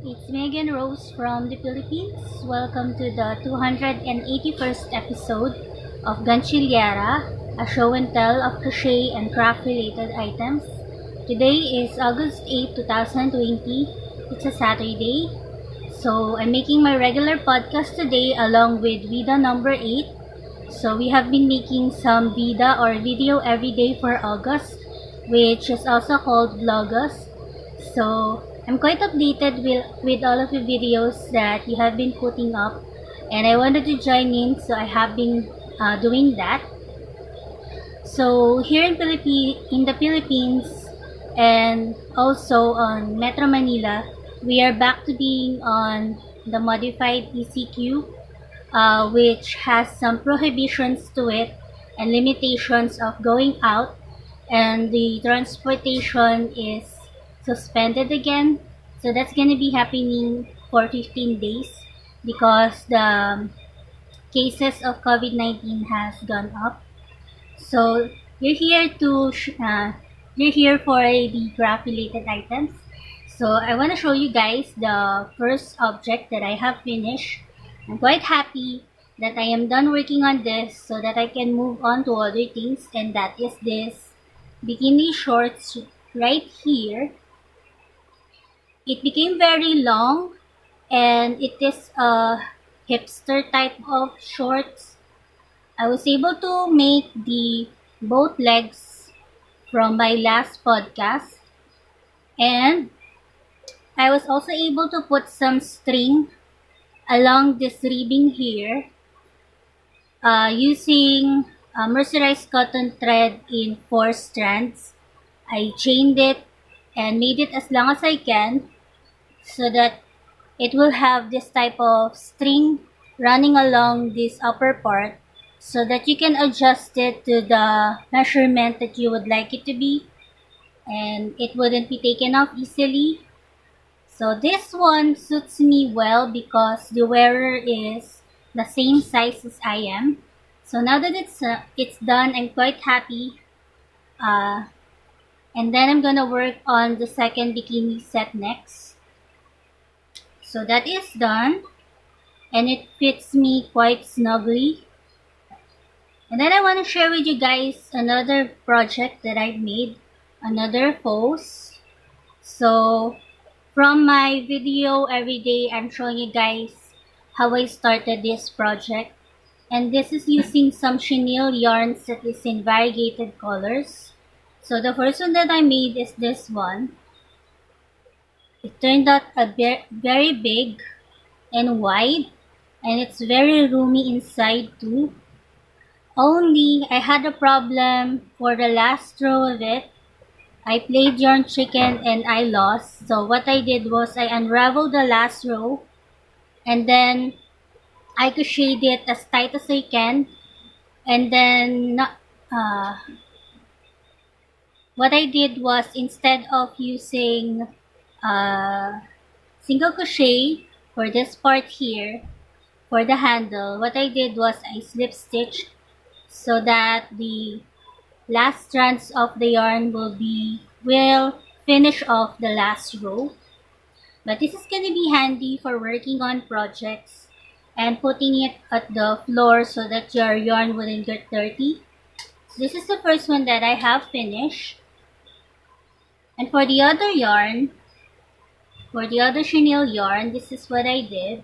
It's Megan Rose from the Philippines. Welcome to the 281st episode of Gantsilyera, a show and tell of crochet and craft related items. Today is August 8, 2020. It's a Saturday. So I'm making my regular podcast today along with VEDA number 8. So we have been making some VEDA or video every day for August, which is also called Vlogust. So I'm quite updated with all of the videos that you have been putting up, and I wanted to join in, so I have been doing that. So here in the Philippines and also on Metro Manila, we are back to being on the modified ECQ, which has some prohibitions to it and limitations of going out, and the transportation is suspended again. So that's gonna be happening for 15 days because the cases of COVID-19 has gone up. So you're here for the craft related items. So I want to show you guys the first object that I have finished. I'm quite happy that I am done working on this so that I can move on to other things, and that is this bikini shorts right here. It became very long, and it is a hipster type of shorts. I was able to make the both legs from my last podcast, and I was also able to put some string along this ribbing here using mercerized cotton thread in 4 strands. I chained it and made it as long as I can, so that it will have this type of string running along this upper part, so that you can adjust it to the measurement that you would like it to be, and it wouldn't be taken off easily. So this one suits me well because the wearer is the same size as I am. So now that it's done, I'm quite happy. And then I'm gonna work on the second bikini set next. So that is done, and it fits me quite snugly. And then I want to share with you guys another project that I've made, another pose. So from my video every day, I'm showing you guys how I started this project. And this is using some chenille yarns that is in variegated colors. So the first one that I made is this one. It turned out very big and wide, and it's very roomy inside too. Only I had a problem for the last row of it. I played yarn chicken and I lost. So what I did was I unraveled the last row, and then I crocheted it as tight as I can, and then what I did was, instead of using single crochet for this part here for the handle, what I did was I slip stitched so that the last strands of the yarn will finish off the last row. But this is going to be handy for working on projects and putting it at the floor so that your yarn wouldn't get dirty. So this is the first one that I have finished. And for the other yarn, for the other chenille yarn, this is what I did.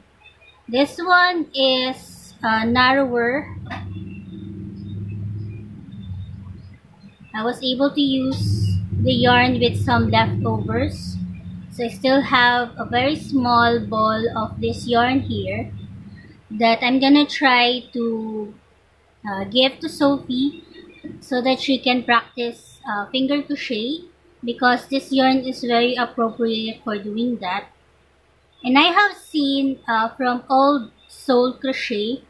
This one is narrower. I was able to use the yarn with some leftovers. So I still have a very small ball of this yarn here that I'm gonna try to give to Sophie so that she can practice finger crochet, because this yarn is very appropriate for doing that. And I have seen from Old Soul Crochet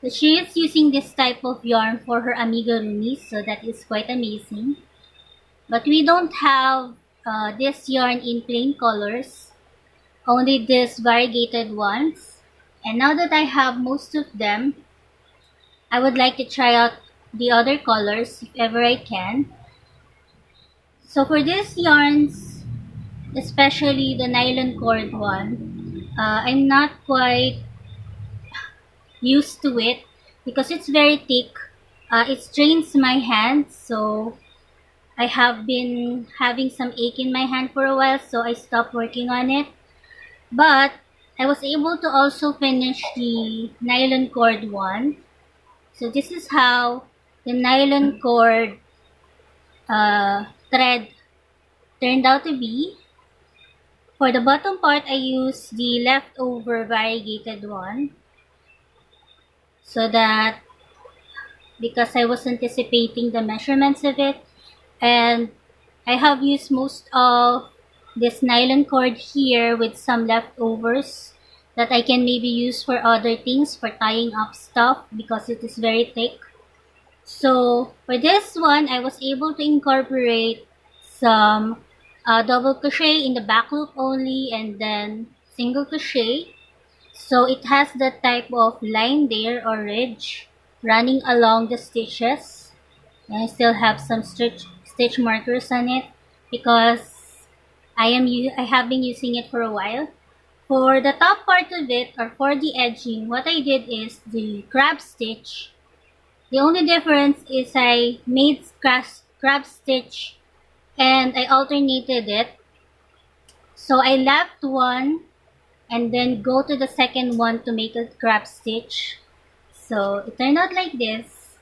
that she is using this type of yarn for her amigurumis, so that is quite amazing. But we don't have this yarn in plain colors, only these variegated ones. And now that I have most of them, I would like to try out the other colors if ever I can. So for these yarns, especially the nylon cord one, I'm not quite used to it because it's very thick. It strains my hands, so I have been having some ache in my hand for a while, so I stopped working on it. But I was able to also finish the nylon cord one. So this is how the nylon cord thread turned out to be. For the bottom part, I used the leftover variegated one, so that because I was anticipating the measurements of it, and I have used most of this nylon cord here with some leftovers that I can maybe use for other things, for tying up stuff, because it is very thick. So for this one, I was able to incorporate some double crochet in the back loop only, and then single crochet. So it has that type of line there or ridge running along the stitches. And I still have some stitch markers on it because I have been using it for a while. For the top part of it, or for the edging, what I did is the crab stitch. The only difference is I made crab stitch and I alternated it. So I left one and then go to the second one to make a crab stitch. So it turned out like this.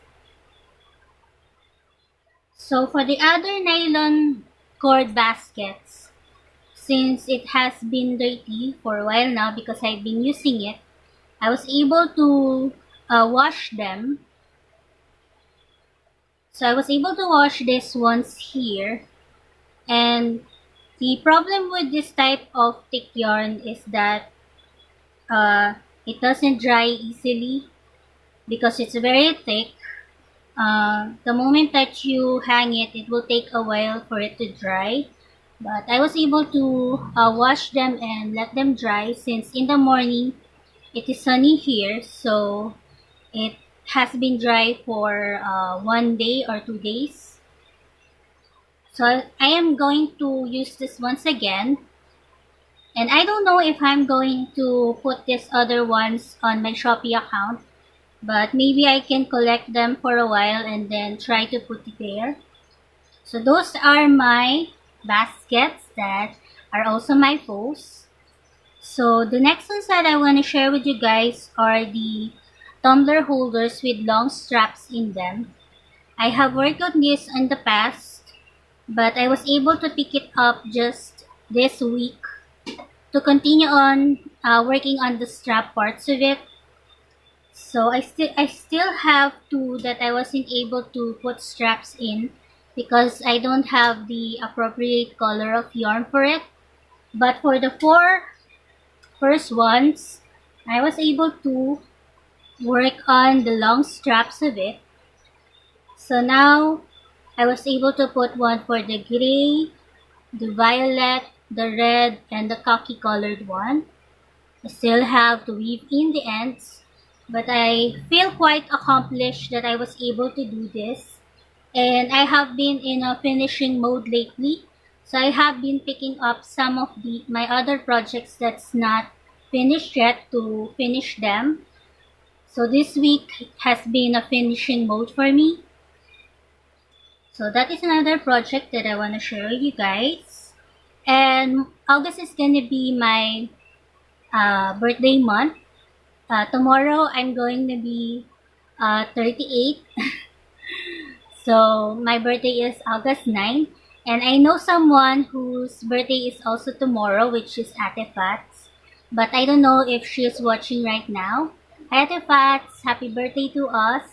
So for the other nylon cord baskets, since it has been dirty for a while now because I've been using it, I was able to wash them. So I was able to wash these ones here, and the problem with this type of thick yarn is that it doesn't dry easily because it's very thick. The moment that you hang it, it will take a while for it to dry. But I was able to wash them and let them dry since in the morning it is sunny here, so it has been dry for 1 day or 2 days. So I am going to use this once again. And I don't know if I'm going to put these other ones on my Shopee account, but maybe I can collect them for a while and then try to put it there. So those are my baskets that are also my bows. So the next ones that I want to share with you guys are the tumbler holders with long straps in them. I have worked on this in the past, but I was able to pick it up just this week to continue on working on the strap parts of it. So I still have two that I wasn't able to put straps in because I don't have the appropriate color of yarn for it. But for the four first ones, I was able to work on the long straps of it. So now I was able to put one for the gray, the violet, the red, and the khaki colored one. I still have to weave in the ends, but I feel quite accomplished that I was able to do this. And I have been in a finishing mode lately, so I have been picking up some of my other projects that's not finished yet to finish them. So this week has been a finishing mode for me. So that is another project that I want to share with you guys. And August is going to be my birthday month. Tomorrow I'm going to be 38. So my birthday is August 9. And I know someone whose birthday is also tomorrow, which is Ate Fats. But I don't know if she is watching right now. Ate Fats, happy birthday to us.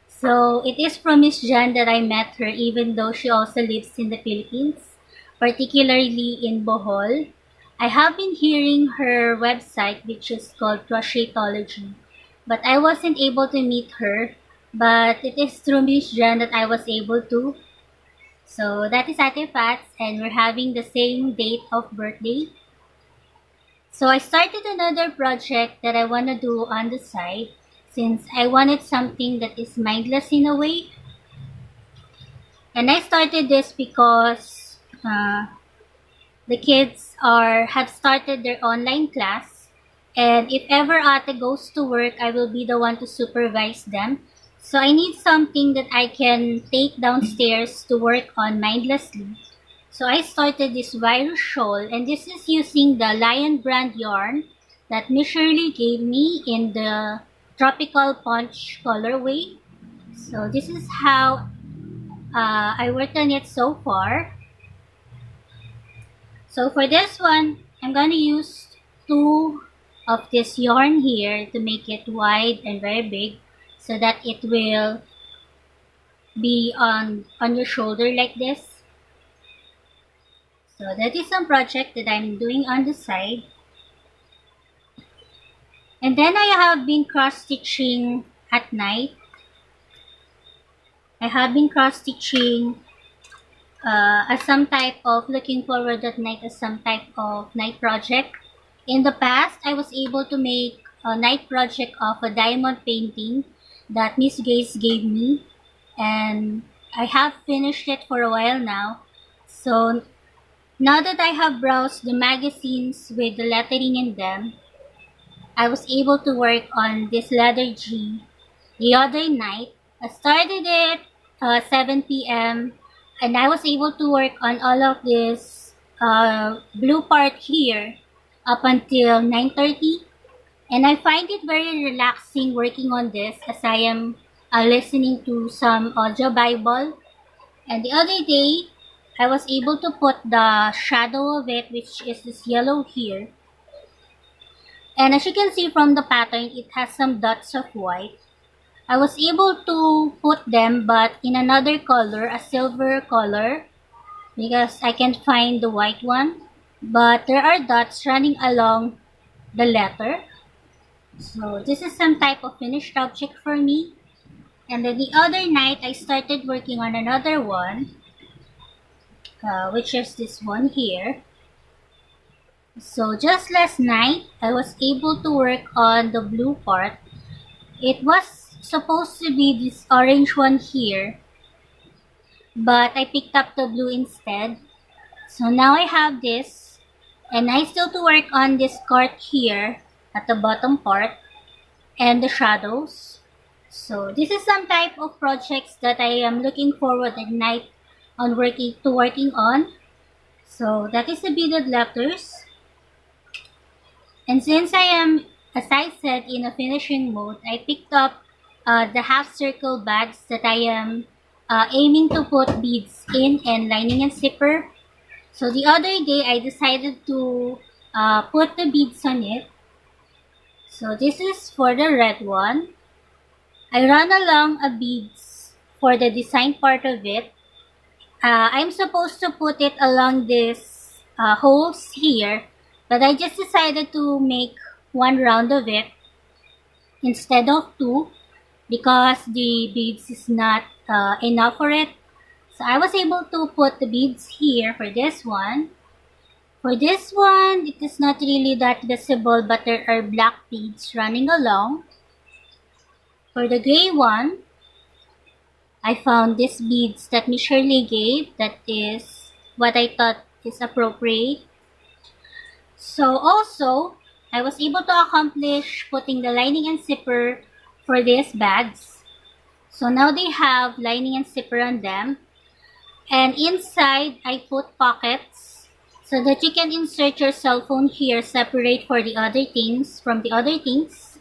So it is from Miss Jan that I met her, even though she also lives in the Philippines, particularly in Bohol. I have been hearing her website, which is called Crochetology, but I wasn't able to meet her. But it is through Miss Jan that I was able to. So that is Ate Fats, and we're having the same date of birthday. So I started another project that I want to do on the side, since I wanted something that is mindless in a way. And I started this because the kids have started their online class. And if ever ate goes to work, I will be the one to supervise them. So I need something that I can take downstairs to work on mindlessly. So I started this virus shawl, and this is using the Lion brand yarn that Miss Shirley gave me in the tropical punch colorway. So this is how I worked on it so far. So for this one, I'm going to use 2 of this yarn here to make it wide and very big so that it will be on your shoulder like this. So that is some project that I'm doing on the side. And then I have been cross-stitching at night. I have been cross-stitching as some type of looking forward at night as some type of night project. In the past, I was able to make a night project of a diamond painting that Miss Grace gave me, and I have finished it for a while now. So now that I have browsed the magazines with the lettering in them, I was able to work on this letter G the other night. I started it 7 p.m. and I was able to work on all of this blue part here up until 9:30. And I find it very relaxing working on this as I am listening to some audio Bible. And the other day, I was able to put the shadow of it, which is this yellow here. And as you can see from the pattern, it has some dots of white. I was able to put them, but in another color, a silver color, because I can't find the white one. But there are dots running along the letter. So this is some type of finished object for me. And then the other night, I started working on another one, which is this one here. So just last night, I was able to work on the blue part. It was supposed to be this orange one here, but I picked up the blue instead. So now I have this, and I still to work on this card here at the bottom part and the shadows. So this is some type of projects that I am looking forward at night on working on. So that is the beaded letters. And since I am, as I said, in a finishing mode, I picked up the half circle bags that I am aiming to put beads in and lining and zipper. So the other day, I decided to put the beads on it. So this is for the red one. I run along a beads for the design part of it. I'm supposed to put it along this holes here, but I just decided to make one round of it instead of 2 because the beads is not enough for it. So I was able to put the beads here for this one. For this one, it is not really that visible, but there are black beads running along. For the gray one, I found these beads that Miss Shirley gave. That is what I thought is appropriate. So also, I was able to accomplish putting the lining and zipper for these bags. So now they have lining and zipper on them. And inside, I put pockets so that you can insert your cell phone here, separate for the other things from the other things.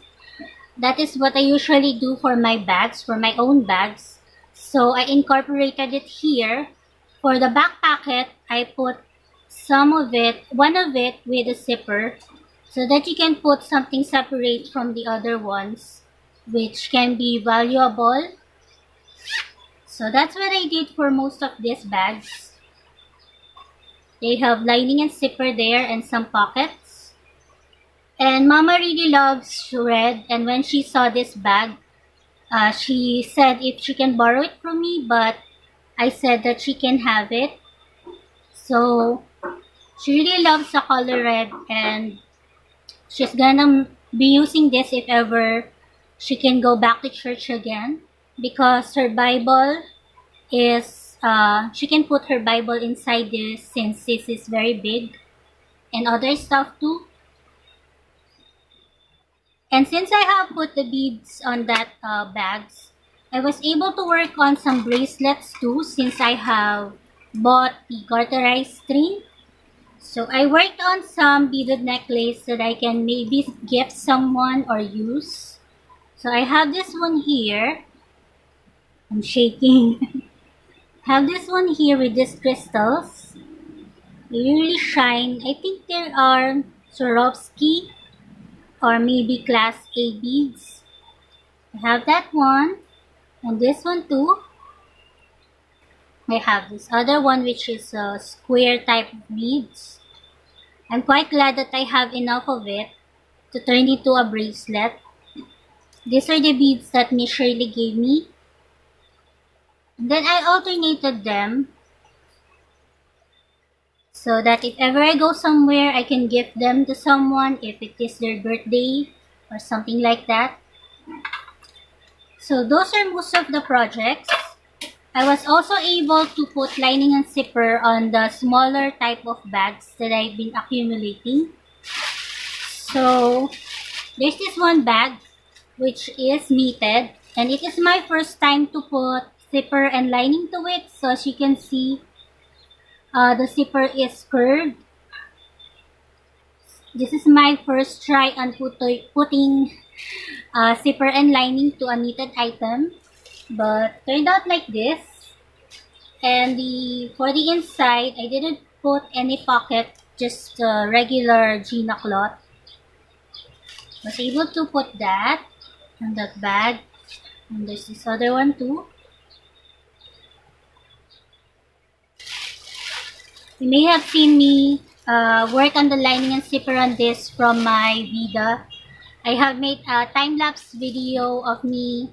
That is what I usually do for my bags, for my own bags. So I incorporated it here. For the back pocket, I put one of it with a zipper so that you can put something separate from the other ones, which can be valuable. So that's what I did for most of these bags. They have lining and zipper there and some pockets. And Mama really loves red, and when she saw this bag, she said if she can borrow it from me, but I said that she can have it. So she really loves the color red, and she's gonna be using this if ever she can go back to church again, because her Bible is, she can put her Bible inside this since this is very big, and other stuff too. And since I have put the beads on that bags, I was able to work on some bracelets too, since I have bought the garterized string. So I worked on some beaded necklace that I can maybe gift someone or use. So I have this one here. I'm shaking. Have this one here with these crystals. They really shine. I think there are Swarovski or maybe Class A beads. I have that one. And this one too. I have this other one which is a square type of beads. I'm quite glad that I have enough of it to turn into a bracelet. These are the beads that Miss Shirley gave me. And then I alternated them so that if ever I go somewhere, I can gift them to someone if it is their birthday or something like that. So those are most of the projects. I was also able to put lining and zipper on the smaller type of bags that I've been accumulating. So there's this one bag which is knitted, and it is my first time to put zipper and lining to it. So as you can see, the zipper is curved. This is my first try on putting zipper and lining to a knitted item, but turned out like this. And for the inside, I didn't put any pocket, just regular Gina cloth. Was able to put that on that bag. And there's this other one too. You may have seen me work on the lining and zipper on this from my VEDA. I have made a time-lapse video of me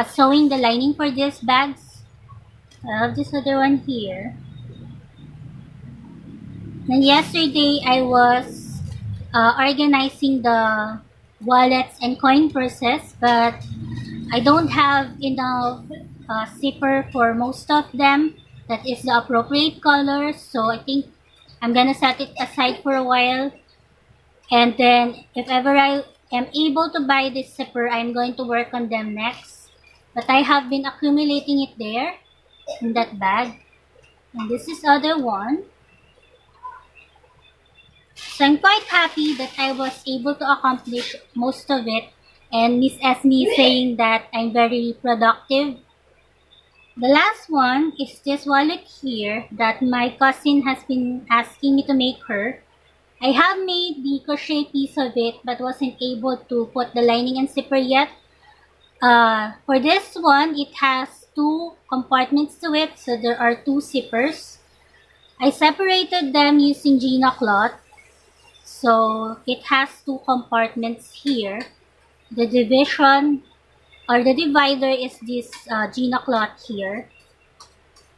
sewing the lining for these bags. I have this other one here. And yesterday, I was organizing the wallets and coin purses, but I don't have enough zipper for most of them. That is the appropriate color, so I think I'm gonna set it aside for a while. And then, if ever I am able to buy this zipper, I'm going to work on them next. But I have been accumulating it there, in that bag. And this is other one. So I'm quite happy that I was able to accomplish most of it. And Miss Esme is saying that I'm very productive. The last one is this wallet here that my cousin has been asking me to make her. I have made the crochet piece of it but wasn't able to put the lining and zipper yet. For this one, it has two compartments to it, so there are two zippers. I separated them using Gina cloth, so it has two compartments here. The division or the divider is this Gina cloth here.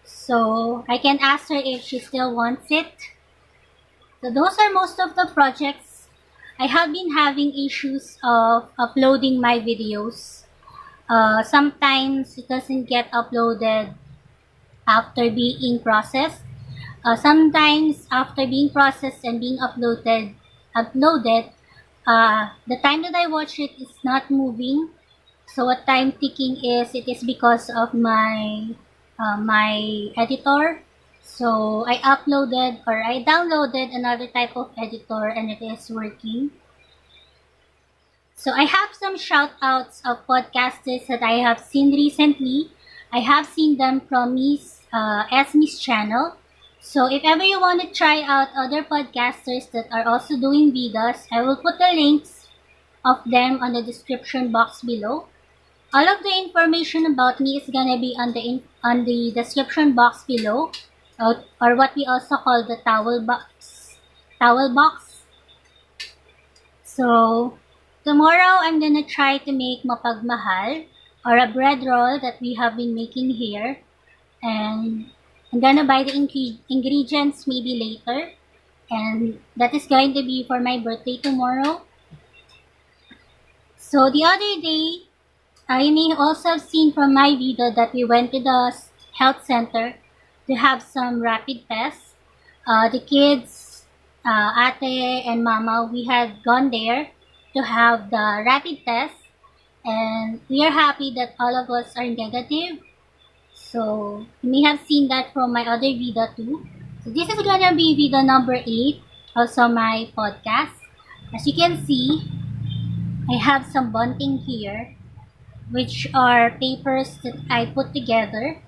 So I can ask her if she still wants it. So those are most of the projects. I have been having issues of uploading my videos. Sometimes it doesn't get uploaded after being processed. Sometimes after being processed and being uploaded, the time that I watch it is not moving. So what time ticking is, it is because of my editor. So I downloaded another type of editor and it is working. So I have some shout outs of podcasters that I have seen recently. I have seen them from Miss Esme's channel. So if ever you want to try out other podcasters that are also doing VEDAs, I will put the links of them on the description box below. All of the information about me is gonna be on the description box below, or what we also call the towel box. So tomorrow I'm gonna try to make mapagmahal, or a bread roll that we have been making here, and I'm gonna buy the ingredients maybe later, and that is going to be for my birthday tomorrow. So the other day, you may also have seen from my video that we went to the health center to have some rapid tests. The kids, ate and mama, we had gone there to have the rapid test, and we are happy that all of us are negative. So you may have seen that from my other VEDA too. So this is gonna be VEDA number 8, also my podcast. As you can see, I have some bunting here, which are papers that I put together.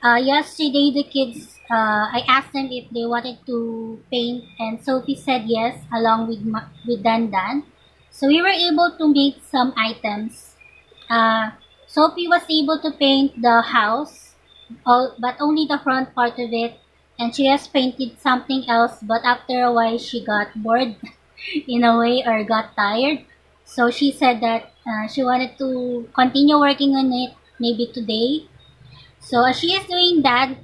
Yesterday, the kids, I asked them if they wanted to paint, and Sophie said yes, along with Dan Dan. So we were able to make some items. Sophie was able to paint the house, but only the front part of it, and she has painted something else, but after a while she got bored in a way, or got tired. So she said that she wanted to continue working on it maybe today. So as she is doing that,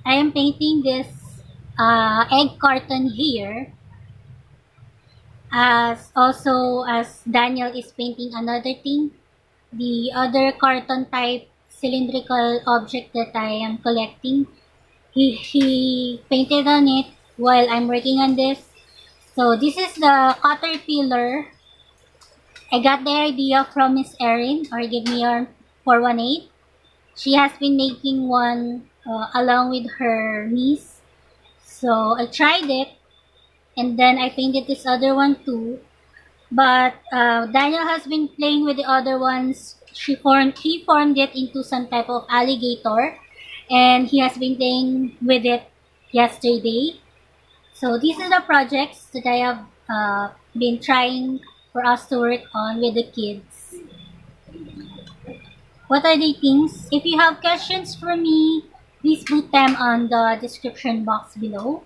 I am painting this egg carton here, as Daniel is painting another thing, the other carton type cylindrical object that I am collecting. He painted on it while I'm working on this. So this is the caterpillar. I got the idea from Miss Erin, or Give Me Your 418. She has been making one along with her niece. So I tried it, and then I painted this other one too. But Daniel has been playing with the other ones. He formed it into some type of alligator, and he has been playing with it yesterday. So these are the projects that I have been trying for us to work on with the kids. What are the things? If you have questions for me, please put them on the description box below.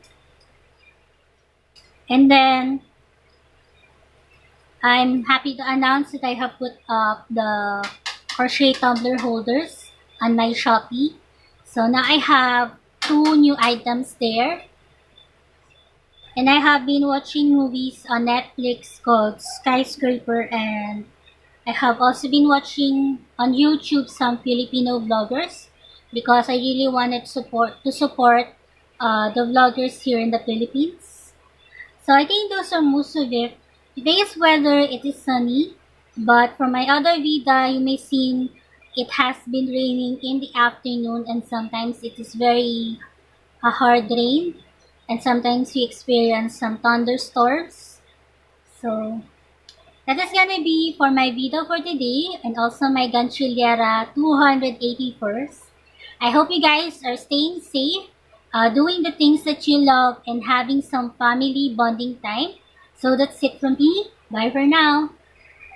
And then I'm happy to announce that I have put up the crochet tumbler holders on my Shopee. So now I have 2 new items there. And I have been watching movies on Netflix called Skyscraper, and I have also been watching on YouTube some Filipino vloggers, because I really wanted to support the vloggers here in the Philippines. So I think those are most of it. Today's weather, it is sunny, but for my other VEDA, you may see it has been raining in the afternoon, and sometimes it is very a hard rain, and sometimes we experience some thunderstorms. So that is gonna be for my video for today, and also my Gantsilyera 281st. I hope you guys are staying safe, doing the things that you love, and having some family bonding time. So that's it from me. Bye for now.